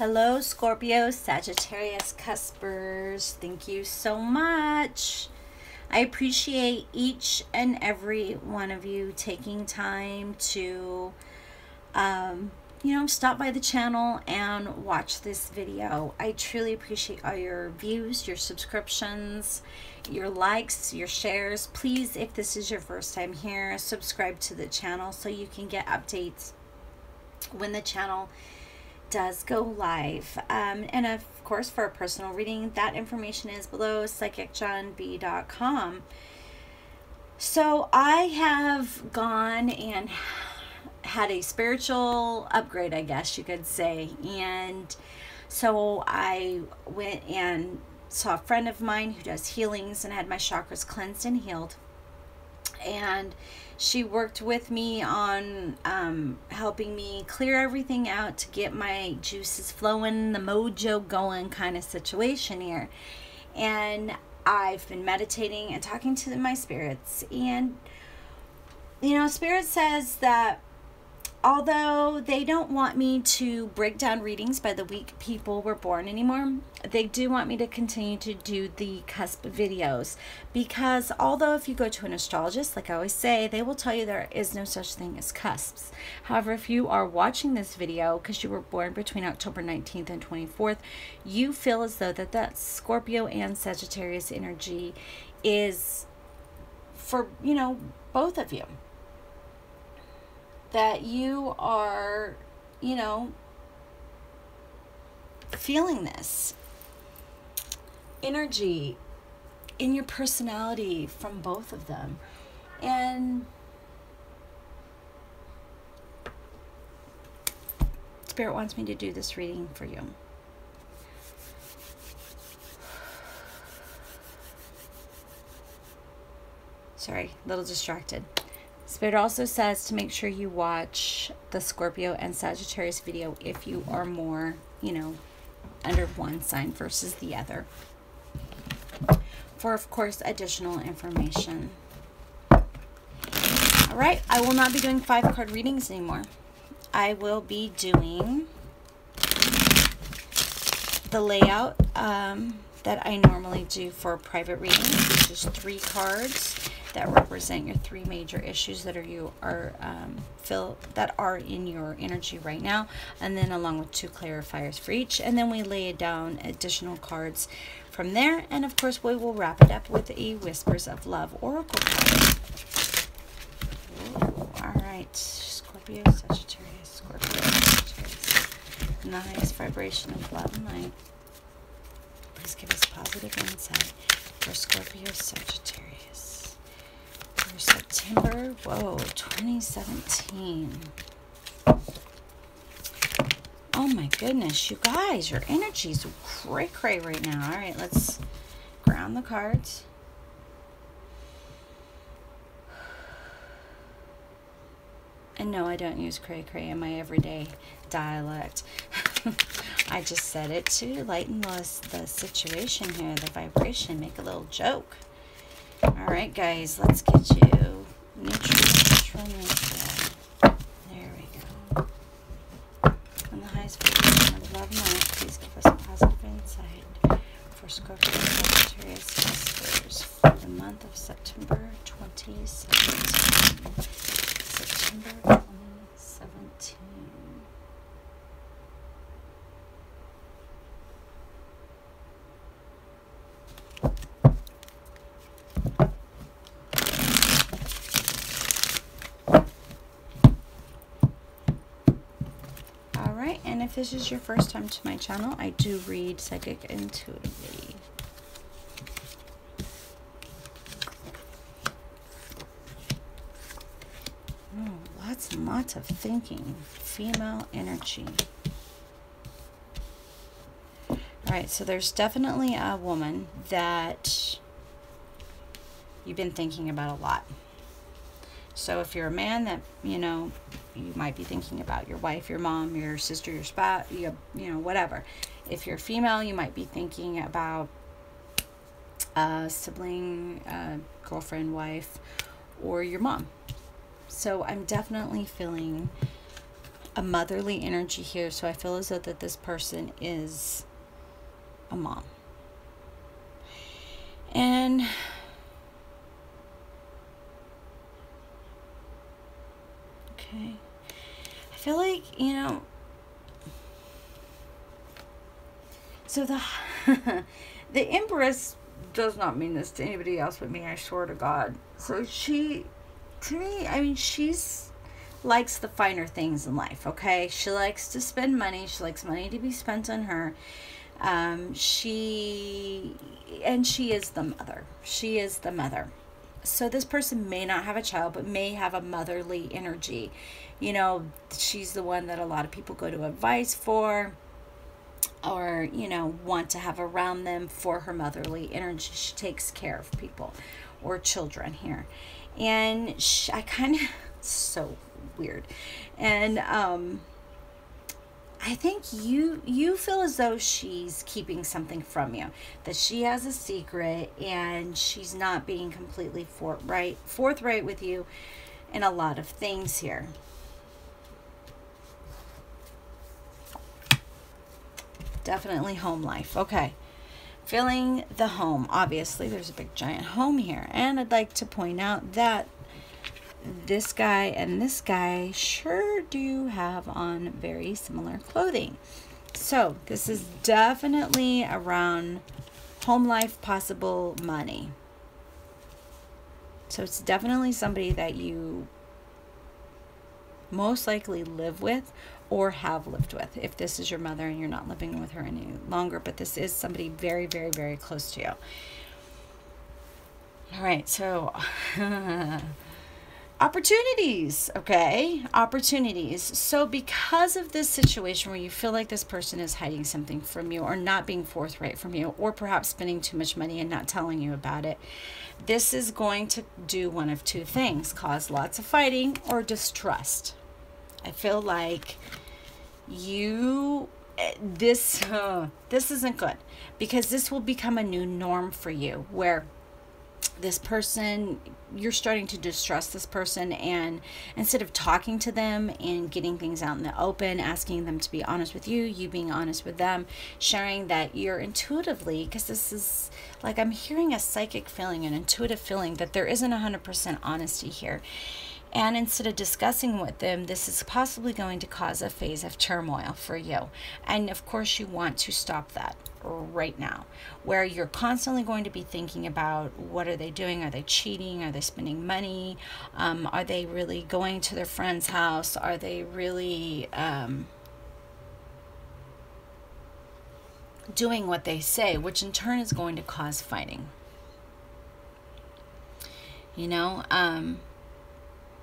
Hello, Scorpio, Sagittarius, Cuspers. Thank you so much. I appreciate each and every one of you taking time to, stop by the channel and watch this video. I truly appreciate all your views, your subscriptions, your likes, your shares. Please, if this is your first time here, subscribe to the channel so you can get updates when the channel does go live. And of course, for a personal reading, that information is below, psychicjohnb.com. So I have gone and had a spiritual upgrade, I guess you could say. And so I went and saw a friend of mine who does healings and had my chakras cleansed and healed. And she worked with me on helping me clear everything out to get my juices flowing, the mojo going kind of situation here. And I've been meditating and talking to my spirits. And, Spirit says that although they don't want me to break down readings by the week people were born anymore, they do want me to continue to do the cusp videos, because although if you go to an astrologist, like I always say, they will tell you there is no such thing as cusps. However, if you are watching this video because you were born between October 19th and 24th, you feel as though that Scorpio and Sagittarius energy is for, both of you. That you are, feeling this energy in your personality from both of them. And Spirit wants me to do this reading for you. Sorry, a little distracted. Spirit also says to make sure you watch the Scorpio and Sagittarius video if you are more, under one sign versus the other. For, of course, additional information. All right, I will not be doing 5-card readings anymore. I will be doing the layout that I normally do for private readings, which is 3 cards that represent your 3 major issues that are in your energy right now, and then along with 2 clarifiers for each, and then we lay down additional cards from there, and of course we will wrap it up with a Whispers of Love oracle card. All right, Scorpio, Sagittarius, Scorpio, Sagittarius, in the highest vibration of love and light. Please give us positive insight for Scorpio, Sagittarius. For September, 2017. Oh my goodness, you guys, your energy's cray-cray right now. All right, let's ground the cards. And no, I don't use cray-cray in my everyday dialect. I just said it to lighten the situation here, the vibration, make a little joke. All right, guys, let's get you neutral. There we go. On the highest vibration of love and light, please give us positive insight for Scorpio and Sagittarius Cuspers for the month of September 2017. September 2017. And if this is your first time to my channel, I do read psychic intuitively. Oh, lots and lots of thinking. Female energy. All right, so there's definitely a woman that you've been thinking about a lot. So if you're a man, that, you might be thinking about your wife, your mom, your sister, your spouse, whatever. If you're female, you might be thinking about a sibling, girlfriend, wife, or your mom. So I'm definitely feeling a motherly energy here. So I feel as though that this person is a mom. And okay, I feel like, you know, so the the Empress does not mean this to anybody else but me, I swear to God. So she, to me, I mean, she's likes the finer things in life, okay? She likes to spend money. She likes money to be spent on her. She is the mother. She is the mother. So this person may not have a child, but may have a motherly energy. You know, she's the one that a lot of people go to advice for, or, you know, want to have around them for her motherly energy. She takes care of people or children here. And I kind of, so weird. And I think you feel as though she's keeping something from you, that she has a secret and she's not being completely forthright with you in a lot of things here. Definitely home life. Okay. Feeling the home. Obviously, there's a big giant home here. And I'd like to point out that this guy and this guy sure do have on very similar clothing. So this is definitely around home life, possible money. So it's definitely somebody that you most likely live with or have lived with, if this is your mother and you're not living with her any longer, but this is somebody very, very, very close to you. All right, so opportunities, okay? Opportunities. So because of this situation where you feel like this person is hiding something from you or not being forthright from you, or perhaps spending too much money and not telling you about it, this is going to do one of two things: cause lots of fighting or distrust. I feel like this isn't good, because this will become a new norm for you, where this person, you're starting to distrust this person, and instead of talking to them and getting things out in the open, asking them to be honest with you, you being honest with them, sharing that you're intuitively, because this is like, I'm hearing a psychic feeling, an intuitive feeling that there isn't 100% honesty here. And instead of discussing with them, this is possibly going to cause a phase of turmoil for you. And of course, you want to stop that right now, where you're constantly going to be thinking about, what are they doing? Are they cheating? Are they spending money? Are they really going to their friend's house? Are they really doing what they say, which in turn is going to cause fighting. You know,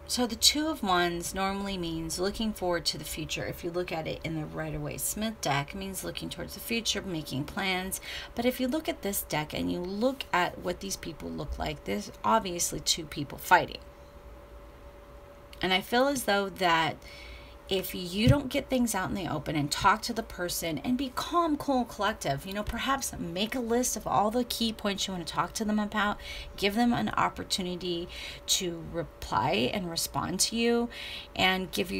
so the Two of Wands normally means looking forward to the future. If you look at it in the Rider-Waite-Smith deck, it means looking towards the future, making plans. But if you look at this deck and you look at what these people look like, there's obviously two people fighting. And I feel as though that if you don't get things out in the open and talk to the person and be calm, cool, collective, you know, perhaps make a list of all the key points you want to talk to them about, give them an opportunity to reply and respond to you, and give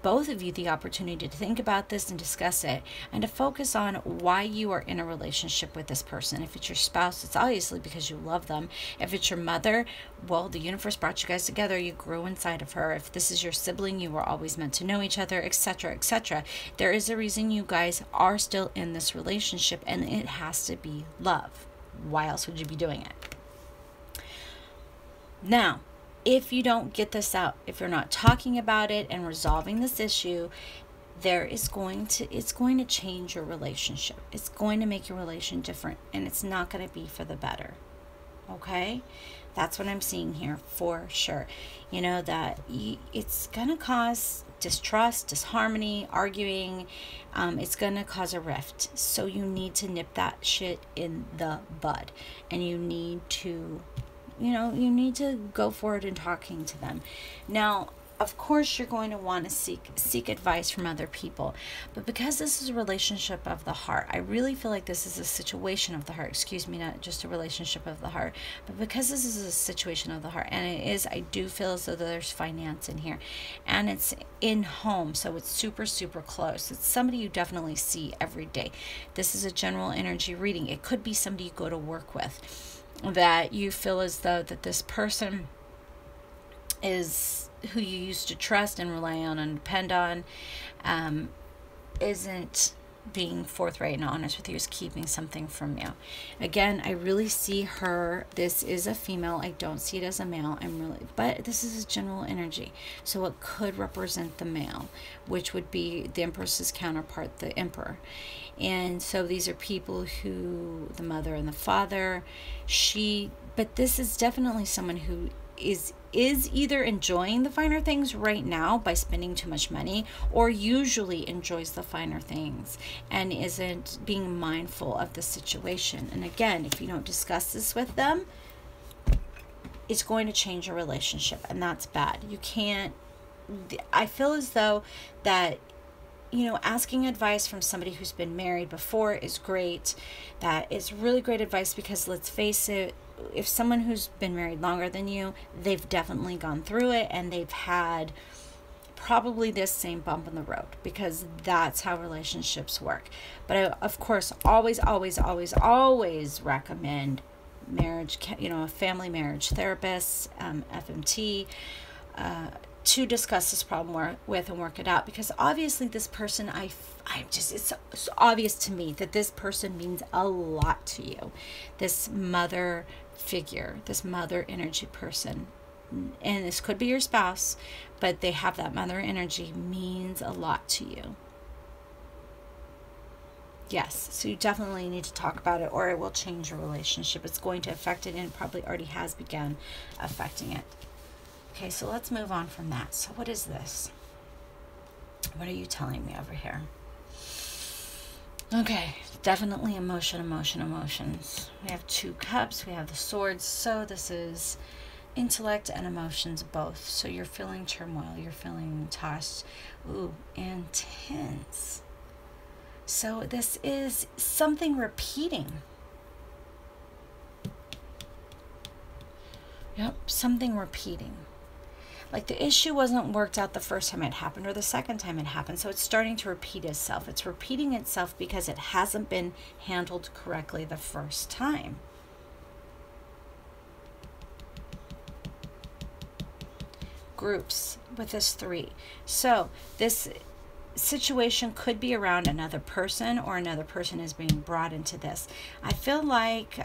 both of you the opportunity to think about this and discuss it, and to focus on why you are in a relationship with this person. If it's your spouse, it's obviously because you love them. If it's your mother, well, the universe brought you guys together, you grew inside of her. If this is your sibling, you were always meant to know each other, etc., etc. There is a reason you guys are still in this relationship, and it has to be love. Why else would you be doing it? Now, if you don't get this out, if you're not talking about it and resolving this issue, it's going to change your relationship. It's going to make your relation different, and it's not going to be for the better. Okay? That's what I'm seeing here for sure. You know, that it's going to cause distrust, disharmony, arguing. It's going to cause a rift. So you need to nip that shit in the bud. And you need to, you know, you need to go forward in talking to them. Now, of course you're going to want to seek advice from other people. But because this is a relationship of the heart, I really feel like this is a situation of the heart, excuse me, not just a relationship of the heart, but because this is a situation of the heart, and it is, I do feel as though there's finance in here, and it's in home, so it's super, super close. It's somebody you definitely see every day. This is a general energy reading. It could be somebody you go to work with, that you feel as though that this person is who you used to trust and rely on and depend on, isn't being forthright and honest with you, is keeping something from you. Again, I really see her, this is a female, I don't see it as a male, but this is a general energy, so it could represent the male, which would be the Empress's counterpart, the Emperor. And so these are people who, the mother and the father, but this is definitely someone who is either enjoying the finer things right now by spending too much money, or usually enjoys the finer things and isn't being mindful of the situation. And again, if you don't discuss this with them, it's going to change your relationship, and that's bad. You can't, I feel as though that, you know, asking advice from somebody who's been married before is great. That is really great advice, because let's face it, if someone who's been married longer than you, they've definitely gone through it, and they've had probably this same bump in the road, because that's how relationships work. But I, of course, always recommend marriage, you know, a family marriage therapist, FMT, to discuss this problem with and work it out, because obviously this person, it's obvious to me that this person means a lot to you. This mother figure, this mother energy person, and this could be your spouse, but they have that mother energy, means a lot to you. Yes, so you definitely need to talk about it, or it will change your relationship. It's going to affect it, and it probably already has begun affecting it. Okay, so let's move on from that. So what is this? What are you telling me over here? Okay, definitely emotions. We have 2 cups, we have the swords. So this is intellect and emotions both. So you're feeling turmoil, you're feeling tossed. Ooh, intense. So this is something repeating. Yep, something repeating. Like the issue wasn't worked out the first time it happened or the second time it happened. So it's starting to repeat itself. It's repeating itself because it hasn't been handled correctly the first time. Groups with this 3. So this situation could be around another person, or another person is being brought into this. I feel like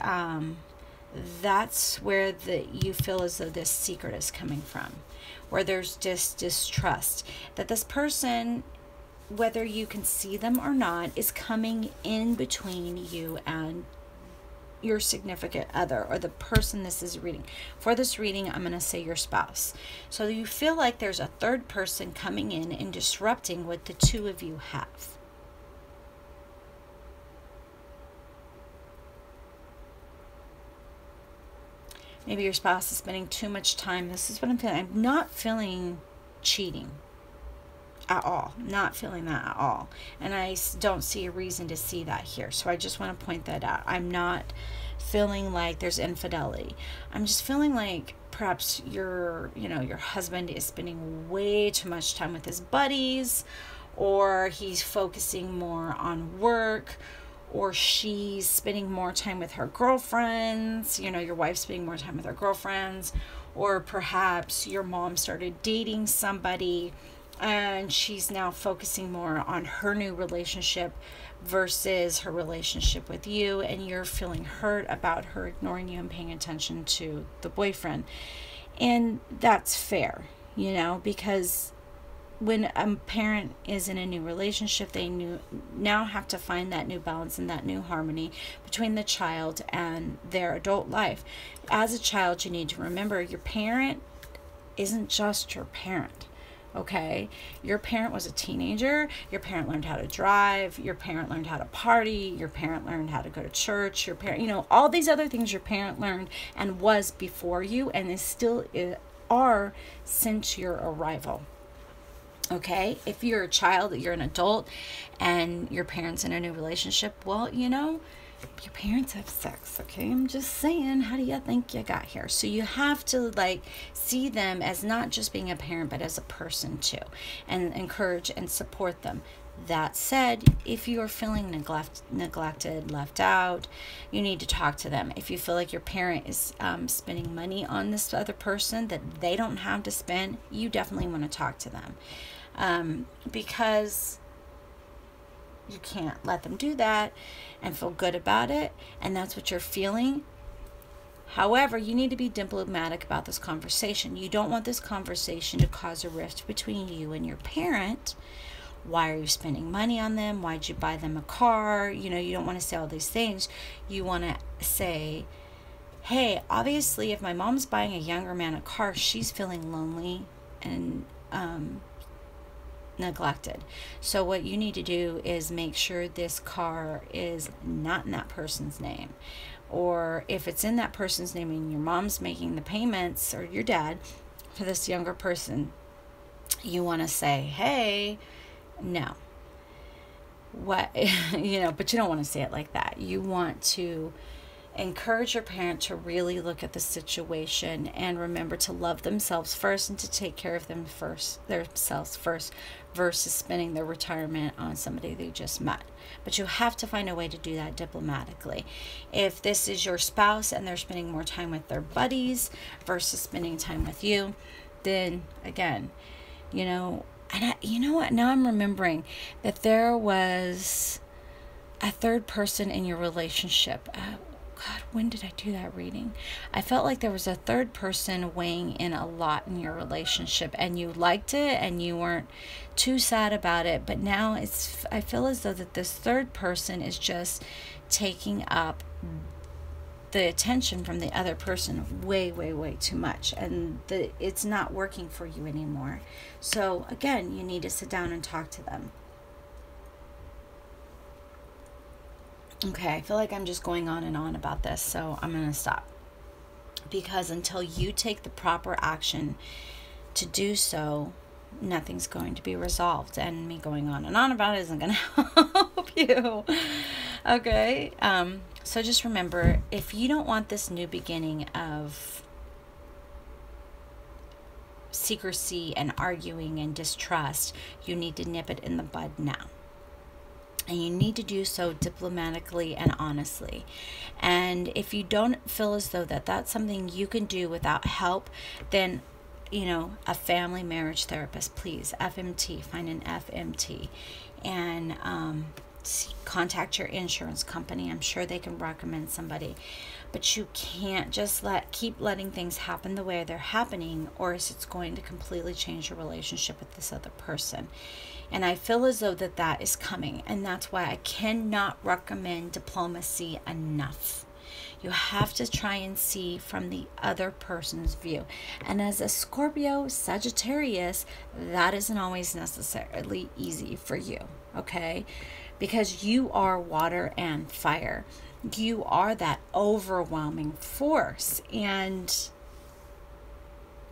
that's where you feel as though this secret is coming from, where there's just distrust that this person, whether you can see them or not, is coming in between you and your significant other, or the person this is reading. For this reading, I'm going to say your spouse. So you feel like there's a third person coming in and disrupting what the 2 of you have. Maybe your spouse is spending too much time. This is what I'm feeling. I'm not feeling cheating at all. Not feeling that at all. And I don't see a reason to see that here. So I just want to point that out. I'm not feeling like there's infidelity. I'm just feeling like perhaps your husband is spending way too much time with his buddies, or he's focusing more on work, or she's spending more time with her girlfriends, your wife's spending more time with her girlfriends, or perhaps your mom started dating somebody and she's now focusing more on her new relationship versus her relationship with you, and you're feeling hurt about her ignoring you and paying attention to the boyfriend. And that's fair, because when a parent is in a new relationship, they now have to find that new balance and that new harmony between the child and their adult life. As a child, you need to remember your parent isn't just your parent, okay? Your parent was a teenager. Your parent learned how to drive. Your parent learned how to party. Your parent learned how to go to church. Your parent, all these other things your parent learned and was before you, and is still are since your arrival. Okay, if you're a child, you're an adult, and your parents in a new relationship, well, you know, your parents have sex. Okay, I'm just saying, how do you think you got here? So you have to like see them as not just being a parent, but as a person too, and encourage and support them. That said, if you are feeling neglected, left out, you need to talk to them. If you feel like your parent is spending money on this other person that they don't have to spend, you definitely want to talk to them, because you can't let them do that and feel good about it, and that's what you're feeling. However, you need to be diplomatic about this conversation. You don't want this conversation to cause a rift between you and your parent. Why are you spending money on them? Why'd you buy them a car? You know, you don't want to say all these things. You want to say, hey, obviously, if my mom's buying a younger man a car, she's feeling lonely and neglected. So what you need to do is make sure this car is not in that person's name. Or if it's in that person's name and your mom's making the payments, or your dad, for this younger person, you want to say, hey, no. What, you know, but you don't want to say it like that. You want to encourage your parent to really look at the situation and remember to love themselves first and to take care of themselves first, versus spending their retirement on somebody they just met. But you have to find a way to do that diplomatically. If this is your spouse and they're spending more time with their buddies versus spending time with you, then again, you know, and you know what? Now I'm remembering that there was a third person in your relationship. God, when did I do that reading? I felt like there was a third person weighing in a lot in your relationship, and you liked it and you weren't too sad about it. But now I feel as though that this third person is just taking up the attention from the other person way, way, way too much, and it's not working for you anymore. So again, you need to sit down and talk to them. Okay, I feel like I'm just going on and on about this, so I'm going to stop. Because until you take the proper action to do so, nothing's going to be resolved. And me going on and on about it isn't going to help you. Okay? So just remember, if you don't want this new beginning of secrecy and arguing and distrust, you need to nip it in the bud now. And you need to do so diplomatically and honestly. And if you don't feel as though that that's something you can do without help, then, you know, a family marriage therapist, please, FMT, find an FMT. And contact your insurance company. I'm sure they can recommend somebody. But you can't just keep letting things happen the way they're happening, or else it's going to completely change your relationship with this other person. And I feel as though that is coming, and that's why I cannot recommend diplomacy enough. You have to try and see from the other person's view. And as a Scorpio-Sagittarius, that isn't always necessarily easy for you, okay? Because you are water and fire. You are that overwhelming force. And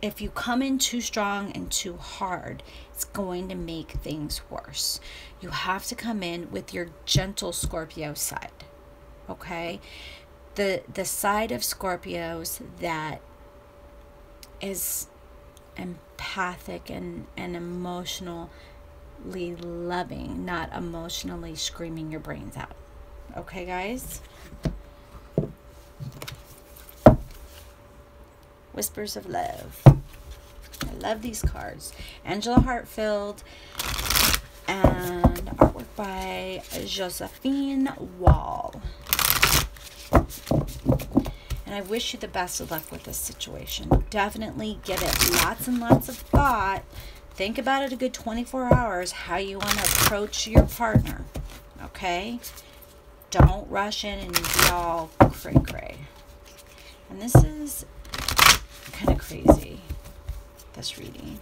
if you come in too strong and too hard, it's going to make things worse. You have to come in with your gentle Scorpio side, okay? The side of Scorpios that is empathic and emotionally loving, not emotionally screaming your brains out. Okay, guys? Whispers of Love. I love these cards. Angela Hartfield and artwork by Josephine Wall. And I wish you the best of luck with this situation. Definitely give it lots and lots of thought. Think about it a good 24 hours, how you want to approach your partner. Okay? Don't rush in and be all cray-cray. And this is kind of crazy, this reading.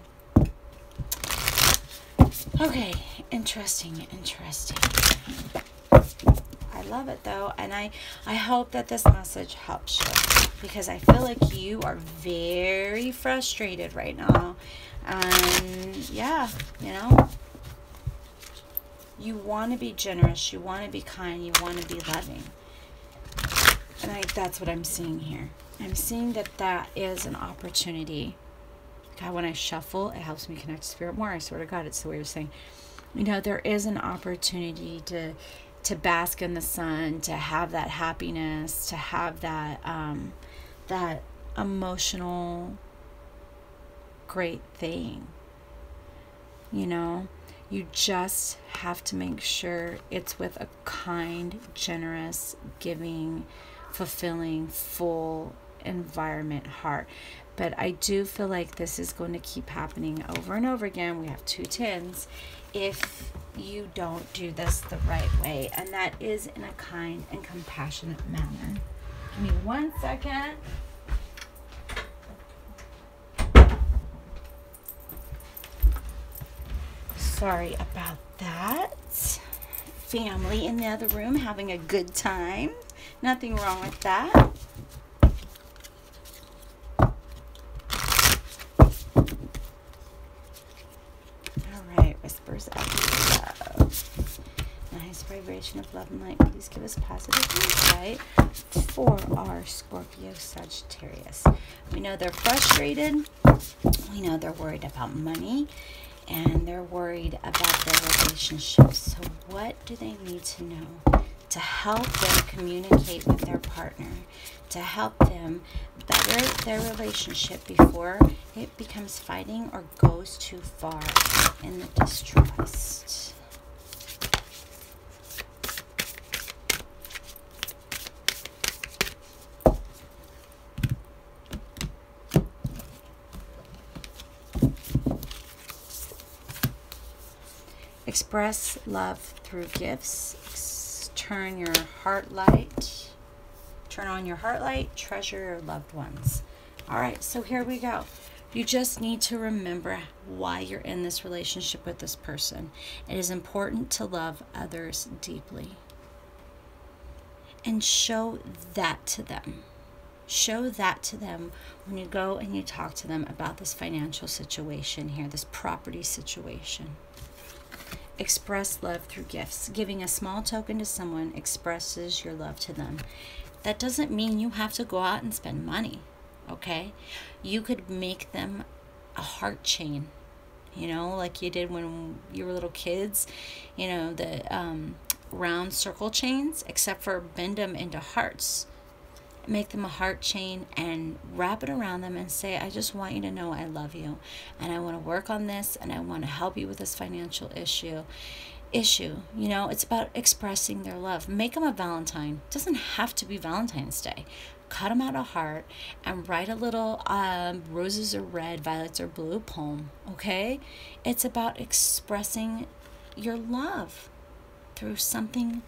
Okay, interesting. I love it though, and I hope that this message helps you, because I feel like you are very frustrated right now. And yeah, you know, you want to be generous, you want to be kind, you want to be loving. And that's what I'm seeing here. I'm seeing that that is an opportunity. God, when I shuffle, it helps me connect to Spirit more. I swear to God, it's the way you're saying. You know, there is an opportunity to bask in the sun, to have that happiness, to have that that emotional great thing. You know, you just have to make sure it's with a kind, generous, giving, fulfilling, full environment heart. But I do feel like this is going to keep happening over and over again. We have 2 tens if you don't do this the right way, and that is in a kind and compassionate manner. Give me 1 second. Sorry about that. Family in the other room having a good time. Nothing wrong with that. Whispers of love. Nice vibration of love and light. Please give us positive insight for our Scorpio-Sagittarius. We know they're frustrated. We know they're worried about money. And they're worried about their relationships. So what do they need to know to help them communicate with their partner? To help them better their relationship before it becomes fighting or goes too far in the distrust. Express love through gifts. Turn your heart light. Turn on your heart light. Treasure your loved ones. All right, so here we go. You just need to remember why you're in this relationship with this person. It is important to love others deeply. And show that to them. Show that to them when you go and you talk to them about this financial situation here, this property situation. Express love through gifts. Giving a small token to someone expresses your love to them. That doesn't mean you have to go out and spend money, okay? You could make them a heart chain, you know, like you did when you were little kids, you know, the round circle chains, except for bend them into hearts. Make them a heart chain and wrap it around them and say, I just want you to know I love you, and I want to work on this, and I want to help you with this financial issue. You know, it's about expressing their love. Make them a Valentine. It doesn't have to be Valentine's Day. Cut them out a heart and write a little roses are red, violets are blue poem, okay? It's about expressing your love through something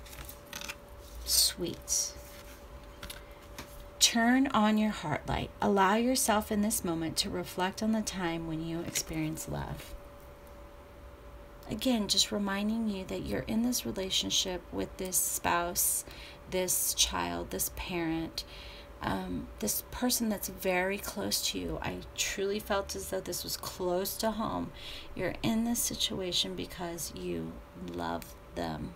sweet. Turn on your heart light. Allow yourself in this moment to reflect on the time when you experience love. Again, just reminding you that you're in this relationship with this spouse, this child, this parent, this person that's very close to you. I truly felt as though this was close to home. You're in this situation because you love them.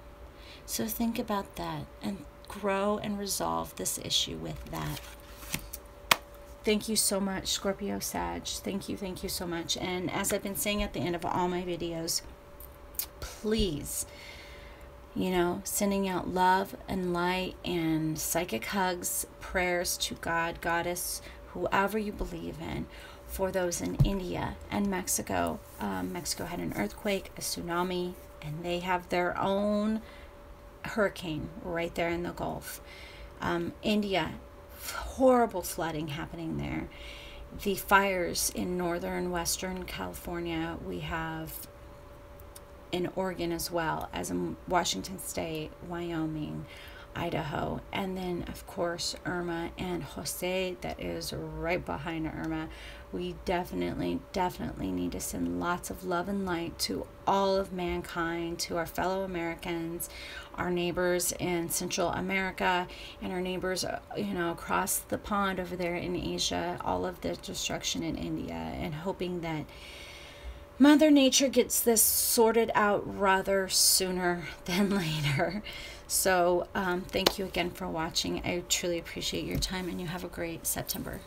So think about that and grow and resolve this issue with that. Thank you so much, Scorpio Sag. Thank you so much. And as I've been saying at the end of all my videos, please, you know, sending out love and light and psychic hugs, prayers to God, Goddess, whoever you believe in, for those in India and Mexico. Mexico had an earthquake, a tsunami, and they have their own hurricane right there in the Gulf. India, horrible flooding happening there. The fires in northern western California, we have in Oregon as well as in Washington State, Wyoming, Idaho. And then, of course, Irma and Jose, that is right behind Irma. We definitely need to send lots of love and light to all of mankind, to our fellow Americans, our neighbors in Central America, and our neighbors, across the pond over there in Asia, all of the destruction in India, and hoping that Mother Nature gets this sorted out rather sooner than later. So thank you again for watching. I truly appreciate your time, and you have a great September.